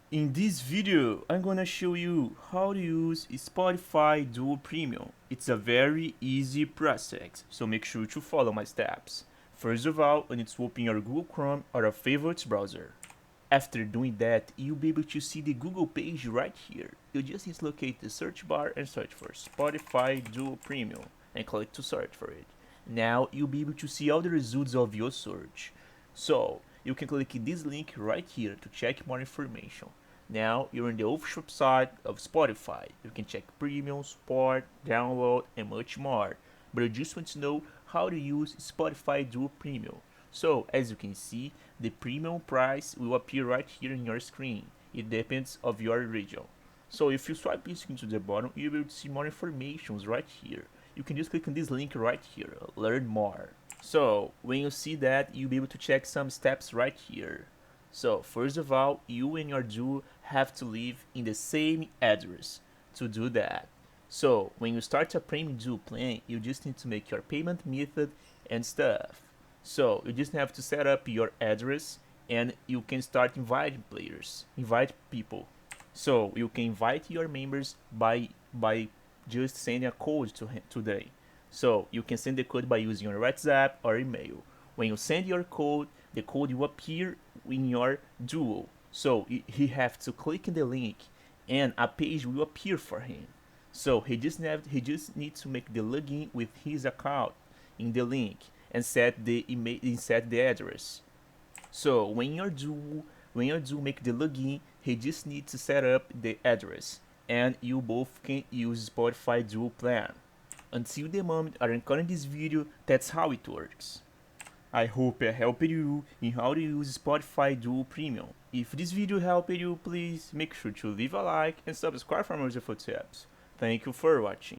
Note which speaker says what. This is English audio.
Speaker 1: In this video, I'm gonna show you how to use Spotify Duo Premium. It's a very easy process, so make sure to follow my steps. First of all, you need to open your Google Chrome or a favorite browser. After doing that, you'll be able to see the Google page right here. You just need to locate the search bar and search for Spotify Duo Premium and click to search for it. Now you'll be able to see all the results of your search. So you can click this link right here to check more information. Now you're in the official site of Spotify. You can check premium, support, download, and much more. But I just want to know how to use Spotify Duo Premium. So as you can see, the premium price will appear right here in your screen. It depends of your region. So if you swipe this screen to the bottom, you'll be able to see more information right here. You can just click on this link right here, learn more. So when you see that, you'll be able to check some steps right here. So first of all, you and your Duo have to live in the same address to do that. So when you start a premium Duo plan, you just need to make your payment method and stuff. So you just have to set up your address and you can start inviting players, invite people. So you can invite your members by just sending a code to them. So you can send the code by using your WhatsApp or email. When you send your code, the code will appear in your Duo. So he have to click in the link and a page will appear for him. So he just needs to make the login with his account in the link and set the email and set the address. So when your Duo make the login, he just needs to set up the address and you both can use Spotify Duo plan. Until the moment I recording this video, that's how it works. I hope I helped you in how to use Spotify Duo Premium. If this video helped you, please make sure to leave a like and subscribe for more useful tips. Thank you for watching.